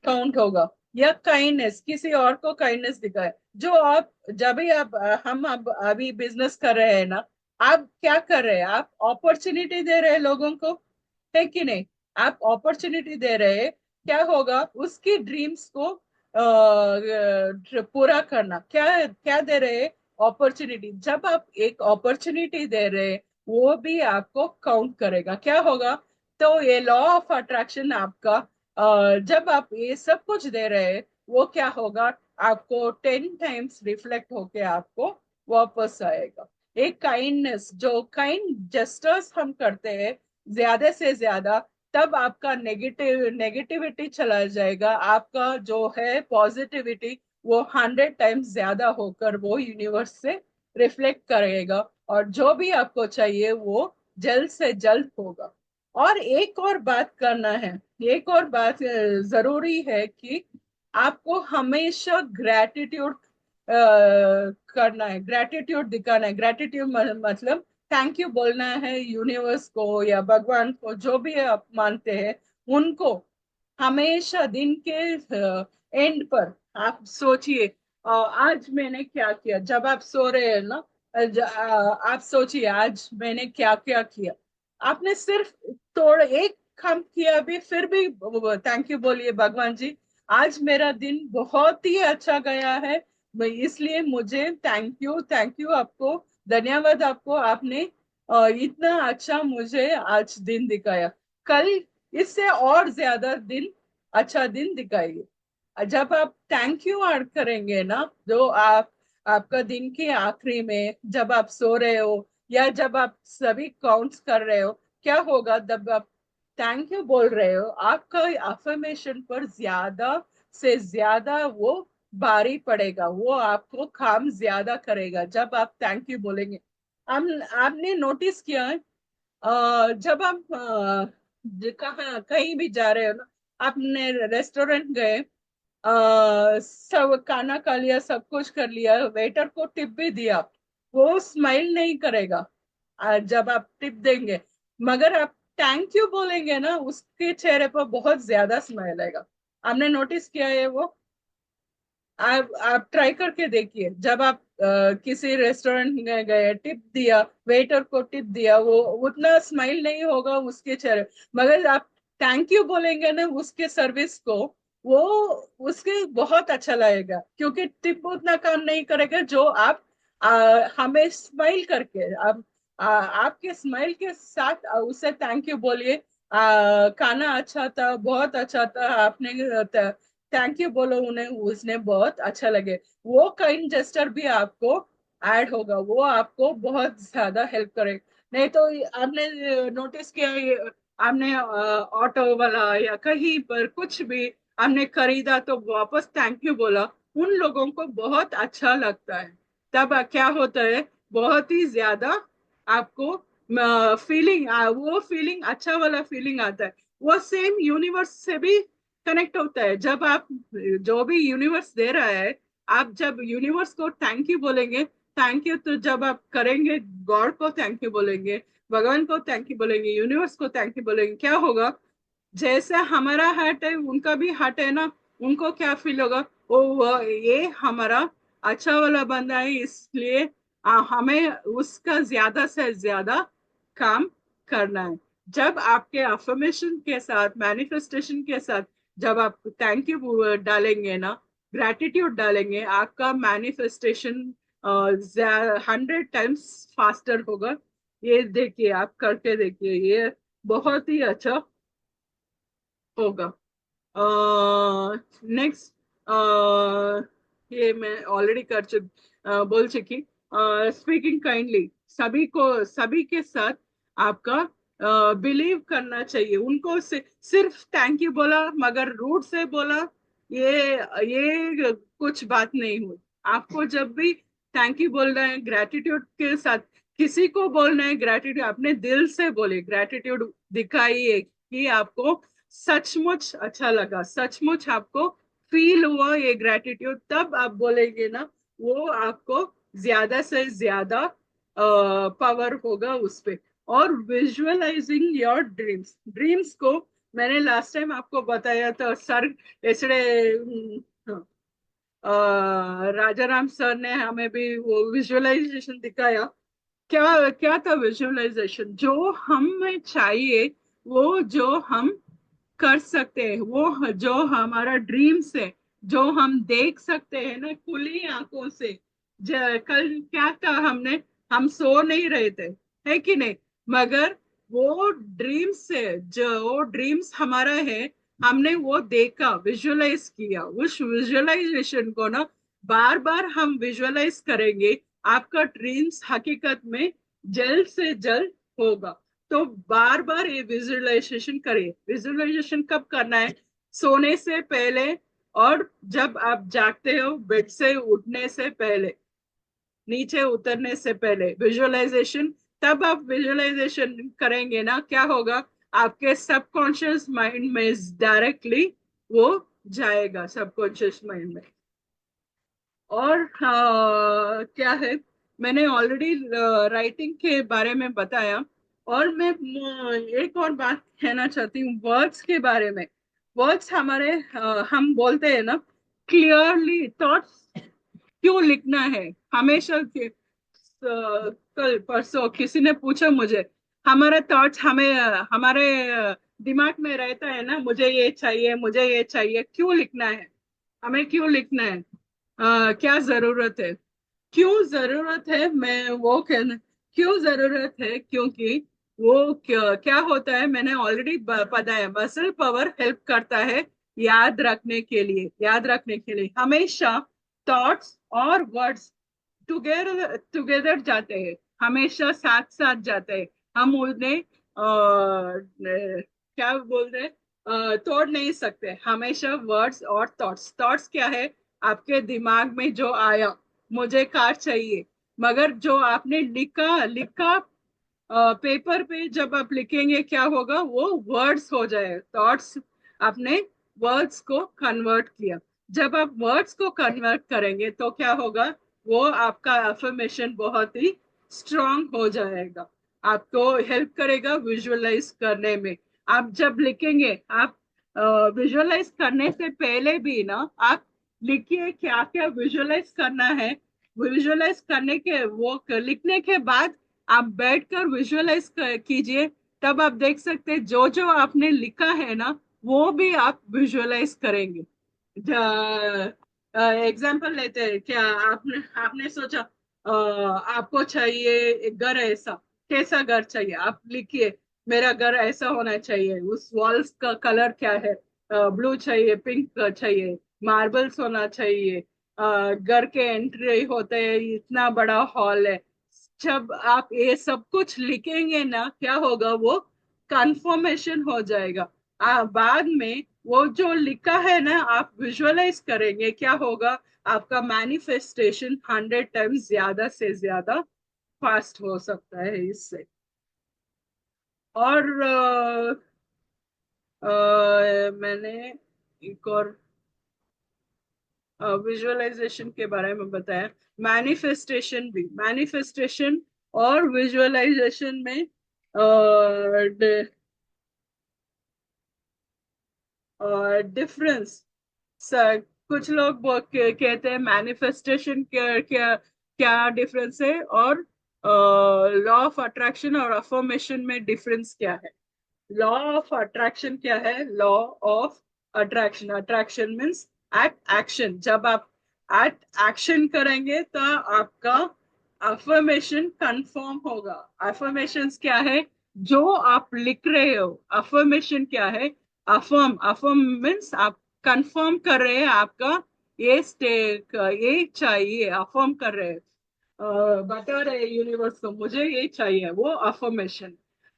काउंट होगा। या काइंडनेस, किसी और को काइंडनेस दिखाए। जो आप जब भी आप हम अब अभी बिजनेस कर रहे हैं ना, आप क्या कर रहे हैं? आप अपॉर्चुनिटी दे रहे हैं लोगों को, है कि नहीं? आप अपॉर्चुनिटी दे रहे हैं, क्या होगा? उसकी ड्रीम्स को पूरा करना। क्या क्या दे रहे हैं? अपॉर्चुनिटी। जब आप एक अपॉर्चुनिटी दे रहे हैं, वो भी आपको काउंट करेगा। क्या होगा? तो ये लॉ ऑफ अट्रैक्शन आपका, जब आप ये सब कुछ दे रहे हैं, वो क्या होगा? आपको 10 टाइम्स रिफ्लेक्ट होके आपको वापस आएगा। एक काइंडनेस, जो काइंड जेस्टर्स हम करते हैं ज्यादा से ज्यादा, तब आपका नेगेटिविटी चला जाएगा, आपका जो है पॉजिटिविटी वो 100 टाइम्स ज्यादा होकर वो यूनिवर्स से रिफ्लेक्ट करेगा, और जो भी आपको चाहिए वो जल्द से जल्द होगा। और एक और बात करना है, एक और बात जरूरी है कि आपको हमेशा ग्रेटिट्यूड करना है, ग्रेटिट्यूड दिखाना है। ग्रेटिट्यूड मतलब थैंक यू बोलना है यूनिवर्स को या भगवान को, जो भी आप मानते हैं उनको। हमेशा दिन के एंड पर आप सोचिए, आज मैंने क्या किया। जब आप सो रहे हैं ना, आप सोचिए आज मैंने क्या क्या किया। आपने सिर्फ थोड़ा एक काम किया भी, फिर भी थैंक यू बोलिए, भगवान जी आज मेरा दिन बहुत ही अच्छा गया है, इसलिए मुझे थैंक यू, थैंक यू आपको, धन्यवाद आपको, आपने इतना अच्छा मुझे आज दिन दिखाया, कल इससे और ज्यादा दिन, अच्छा दिन दिखाइए। जब आप थैंक यू वर्ड करेंगे ना, जो आप आपका दिन के आखिरी में जब आप सो रहे हो या जब आप सभी काउंट्स कर रहे हो, क्या होगा जब आप थैंक यू बोल रहे हो, आपका अफर्मेशन पर ज्यादा से ज्यादा वो भारी पड़ेगा, वो आपको काम ज्यादा करेगा जब आप थैंक यू बोलेंगे। हम आपने नोटिस किया है, जब आप कहाँ कहीं भी जा रहे हो ना, आपने रेस्टोरेंट गए, सब खाना खा लिया, सब कुछ कर लिया, वेटर को टिप भी दिया, वो स्माइल नहीं करेगा जब आप टिप देंगे, मगर आप थैंक यू बोलेंगे ना, उसके चेहरे पर बहुत ज्यादा स्माइल आएगा। आपने नोटिस किया है वो? आप ट्राई करके देखिए, जब आप किसी रेस्टोरेंट में गए, टिप दिया, वेटर को टिप दिया, वो उतना स्माइल नहीं होगा उसके चेहरे, मगर आप थैंक यू बोलेंगे ना उसके सर्विस को, वो उसके बहुत अच्छा लगेगा, क्योंकि टिप उतना काम नहीं करेगा जो आप हमें स्माइल करके, आपके स्माइल के साथ उसे थैंक यू बोलिए। खाना अच्छा था, बहुत अच्छा था, आपने थैंक यू बोलो उन्हें, उसने बहुत अच्छा लगे, वो काइंड जेस्टर भी आपको ऐड होगा, वो आपको बहुत ज्यादा हेल्प करे। नहीं तो आपने नोटिस किया, आपने ऑटो वाला या कहीं पर कुछ भी आपने खरीदा तो वापस थैंक यू बोला, उन लोगों को बहुत अच्छा लगता है। तब क्या होता है, बहुत ही ज्यादा आपको फीलिंग, वो फीलिंग, अच्छा वाला फीलिंग आता है। वो सेम यूनिवर्स से भी कनेक्ट होता है, जब आप जो भी यूनिवर्स दे रहा है, आप जब यूनिवर्स को थैंक यू बोलेंगे, थैंक यू तो जब आप करेंगे, गॉड को थैंक यू बोलेंगे, भगवान को थैंक यू बोलेंगे, यूनिवर्स को थैंक यू बोलेंगे, क्या होगा, जैसे हमारा हार्ट है उनका भी हार्ट है ना, उनको क्या फील होगा, ओ ये हमारा अच्छा वाला बंदा है, इसलिए हमें उसका ज्यादा से ज्यादा काम करना है। जब आपके अफर्मेशन के साथ, मैनिफेस्टेशन के साथ, जब आप थैंक यू डालेंगे ना, ग्रैटिट्यूड डालेंगे, आपका मैनिफेस्टेशन 100 टाइम्स फास्टर होगा। ये देखिए, आप करके देखिए, ये बहुत ही अच्छा होगा। नेक्स्ट, ये मैं ऑलरेडी बोल चुकी। स्पीकिंग काइंडली, सभी को, सभी के साथ आपका बिलीव करना चाहिए, उनको सिर्फ थैंक यू बोला मगर रूट से बोला, ये कुछ बात नहीं हुई। आपको जब भी थैंक यू बोलना है, ग्रेटिट्यूड के साथ किसी को बोलना है, ग्रेटिट्यूड अपने दिल से बोले, ग्रेटिट्यूड दिखाइए कि आपको सचमुच अच्छा लगा, सचमुच आपको फील हुआ ये ग्रेटिट्यूड, तब आप बोलेंगे ना, वो आपको ज्यादा से ज्यादा पावर होगा उस पे। और विजुअलाइजिंग योर ड्रीम्स, ड्रीम्स को मैंने लास्ट टाइम आपको बताया था सर, इसलिए राजा राम सर ने हमें भी वो विजुअलाइजेशन दिखाया। क्या क्या था विजुअलाइजेशन, जो हमें चाहिए, वो जो हम कर सकते हैं, वो जो हमारा ड्रीम्स है, जो हम देख सकते हैं ना खुली आंखों से। कल क्या था, हमने, हम सो नहीं रहे थे, है कि नहीं, मगर वो ड्रीम्स से, जो ड्रीम्स हमारा है, हमने वो देखा, विजुअलाइज किया, उस विजुअलाइजेशन को ना बार बार हम विजुअलाइज करेंगे, आपका ड्रीम्स हकीकत में जल्द से जल्द होगा। तो बार बार ये विजुअलाइजेशन करिए। विजुअलाइजेशन कब करना है? सोने से पहले, और जब आप जागते हो बेड से उठने से पहले, नीचे उतरने से पहले विजुअलाइजेशन। तब आप विजुअलाइजेशन करेंगे ना, क्या होगा, आपके सबकॉन्शियस माइंड में डायरेक्टली वो जाएगा, सबकॉन्शियस माइंड में। और क्या है, मैंने ऑलरेडी राइटिंग के बारे में बताया, और मैं एक और बात कहना चाहती हूँ वर्ड्स के बारे में। वर्ड्स हमारे, हम बोलते हैं ना, क्लियरली थॉट्स क्यों लिखना है हमेशा के, कल परसों किसी ने पूछा मुझे, हमारे थॉट्स हमें हमारे दिमाग में रहता है ना, मुझे ये चाहिए, मुझे ये चाहिए, क्यों लिखना है, हमें क्यों लिखना है, क्या जरूरत है, क्यों जरूरत है, मैं वो कहना, क्यों जरूरत है? क्योंकि वो क्या होता है, मैंने ऑलरेडी पता है, मसल पावर हेल्प करता है याद रखने के लिए। याद रखने के लिए हमेशा थॉट्स और वर्ड्स टुगेदर टुगेदर जाते हैं, हमेशा साथ साथ जाते हैं। हम उन्हें क्या बोलते हैं, तोड़ नहीं सकते। हमेशा वर्ड्स और थॉट्स, थॉट्स क्या है, आपके दिमाग में जो आया, मुझे कार चाहिए, मगर जो आपने लिखा लिखा पेपर पे जब आप लिखेंगे क्या होगा, वो वर्ड्स हो जाए, थॉट्स। आपने वर्ड्स को कन्वर्ट किया। जब आप वर्ड्स को कन्वर्ट करेंगे तो क्या होगा, वो आपका अफर्मेशन बहुत ही स्ट्रांग हो जाएगा, आपको हेल्प करेगा विजुअलाइज करने में। आप जब लिखेंगे, आप विजुअलाइज करने से पहले भी ना, आप लिखिए क्या क्या विजुअलाइज करना है। विजुअलाइज करने के वो लिखने के बाद आप बैठकर विजुअलाइज कीजिए। तब आप देख सकते हैं जो जो आपने लिखा है ना, वो भी आप विजुअलाइज करेंगे। एग्जाम्पल लेते हैं, क्या आपने आपने सोचा आपको चाहिए एक घर, ऐसा कैसा घर चाहिए, आप लिखिए मेरा घर ऐसा होना चाहिए, उस वॉल्स का कलर क्या है, ब्लू चाहिए, पिंक चाहिए, मार्बल्स होना चाहिए, घर के एंट्री होते हैं, इतना बड़ा हॉल है। जब आप ये सब कुछ लिखेंगे ना, क्या होगा, वो कंफर्मेशन हो जाएगा। बाद में वो जो लिखा है ना, आप विजुअलाइज करेंगे, क्या होगा, आपका मैनिफेस्टेशन 100 टाइम्स ज्यादा से ज्यादा फास्ट हो सकता है इससे। और मैंने एक और विजुअलाइजेशन के बारे में बताया। मैनिफेस्टेशन भी, मैनिफेस्टेशन और विजुअलाइजेशन में डिफरेंस। कुछ लोग कहते हैं मैनिफेस्टेशन क्या क्या क्या डिफरेंस है, और लॉ ऑफ अट्रैक्शन और अफर्मेशन में डिफरेंस क्या है। लॉ ऑफ अट्रैक्शन क्या है? Law of attraction, attraction means act, action. जब आप एक्ट एक्शन करेंगे तो आपका अफर्मेशन कंफर्म होगा। अफर्मेशंस क्या है? जो आप लिख रहे हो। अफर्मेशन क्या है? अफर्म, अफर्म मीन्स आप कंफर्म कर रहे हैं, आपका ये स्टेक ये चाहिए, अफर्म कर रहे हैं, बता रहे यूनिवर्स को मुझे ये चाहिए, वो अफर्मेशन।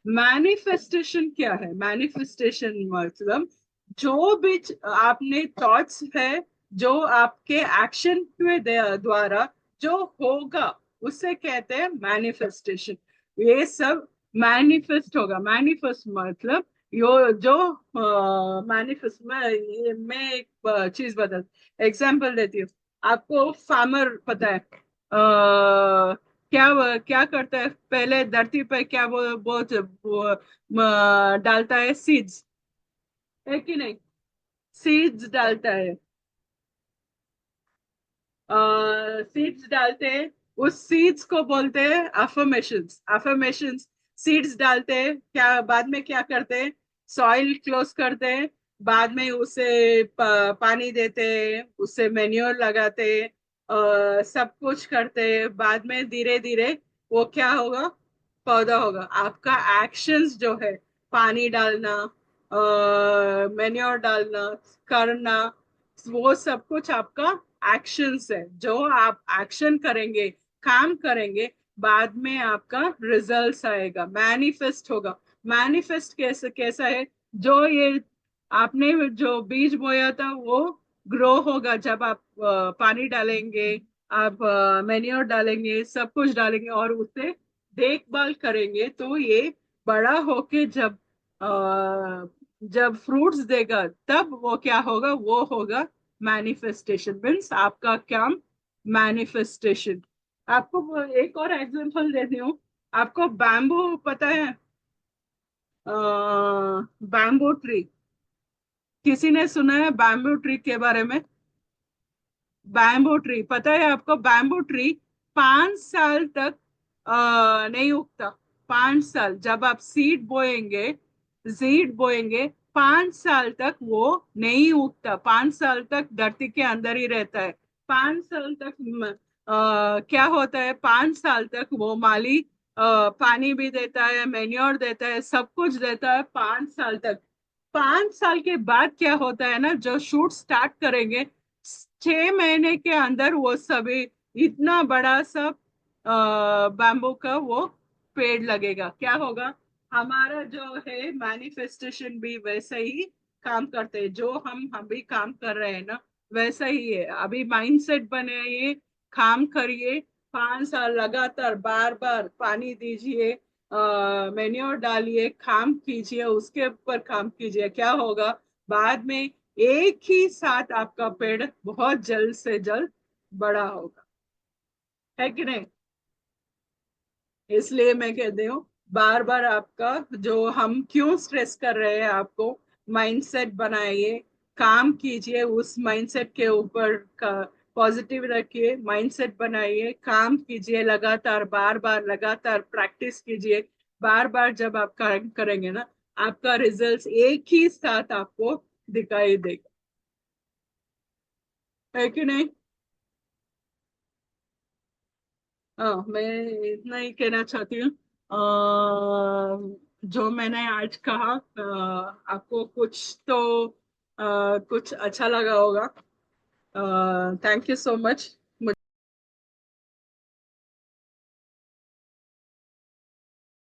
मैनिफेस्टेशन क्या है? मैनिफेस्टेशन मतलब जो भी आपने थॉट्स है, जो आपके एक्शन के द्वारा जो होगा, उसे कहते हैं मैनिफेस्टेशन। ये सब मैनिफेस्ट होगा। मैनिफेस्ट मतलब यो जो मैनिफेस्ट मैं एक चीज बता, एग्जाम्पल देती हूँ। आपको फार्मर पता है, क्या क्या करता है, पहले धरती पर क्या वो डालता है, सीड्स, है कि नहीं? सीड्स डालता है, सीड्स डालते हैं, उस सीड्स को बोलते हैं अफर्मेशंस। अफर्मेशंस, सीड्स डालते हैं, क्या बाद में क्या करते हैं, सॉइल क्लोज करते हैं, बाद में उसे पानी देते हैं, उसे मेन्योर लगाते हैं, सब कुछ करते हैं, बाद में धीरे धीरे वो क्या होगा, पौधा होगा। आपका एक्शंस जो है, पानी डालना, मेन्योर डालना, करना, वो सब कुछ आपका एक्शंस है। जो आप एक्शन करेंगे, काम करेंगे, बाद में आपका रिजल्ट्स आएगा, मैनिफेस्ट होगा। मैनिफेस्ट कैसे कैसा है? जो ये आपने जो बीज बोया था, वो ग्रो होगा जब आप पानी डालेंगे, आप मेन्योर डालेंगे, सब कुछ डालेंगे और उसे देखभाल करेंगे, तो ये बड़ा होके जब फ्रूट्स देगा, तब वो क्या होगा, वो होगा मैनिफेस्टेशन। मीन्स आपका काम मैनिफेस्टेशन। आपको एक और एग्जांपल देती हूँ। आपको बैम्बू पता है? बैम्बू ट्री, किसी ने सुना है बैम्बू ट्री के बारे में? बैम्बू ट्री पता है आपको? बैम्बू ट्री 5 साल तक नहीं उगता। 5 साल, जब आप सीड बोएंगे, 5 साल तक वो नहीं उगता। 5 साल तक धरती के अंदर ही रहता है। 5 साल तक क्या होता है, 5 साल तक वो माली पानी भी देता है, मेन्योर देता है, सब कुछ देता है 5 साल तक। 5 साल के बाद क्या होता है ना, जो शूट स्टार्ट करेंगे, 6 महीने के अंदर वो सभी इतना बड़ा सा बैम्बू का वो पेड़ लगेगा। क्या होगा, हमारा जो है मैनिफेस्टेशन भी वैसे ही काम करते हैं, जो हम अभी काम कर रहे हैं ना वैसा ही है। अभी माइंडसेट बनाइए, काम करिए, 5 साल लगातार बार बार पानी दीजिए, मेन्योर डालिए, काम कीजिए, उसके ऊपर काम कीजिए। क्या होगा, बाद में एक ही साथ आपका पेड़ बहुत जल्द से जल्द बड़ा होगा, है कि नहीं? इसलिए मैं कहती हूँ, बार बार आपका जो हम क्यों स्ट्रेस कर रहे हैं, आपको माइंडसेट बनाइए, काम कीजिए उस माइंडसेट के ऊपर का, पॉजिटिव रखिए, माइंडसेट बनाइए, काम कीजिए लगातार, बार बार लगातार प्रैक्टिस कीजिए। बार बार जब आप काम करेंगे ना, आपका रिजल्ट एक ही साथ आपको दिखाई देगा, है कि नहीं? हाँ, मैं इतना ही कहना चाहती हूँ। जो मैंने आज कहा, आपको कुछ तो कुछ अच्छा लगा होगा। Thank you so much.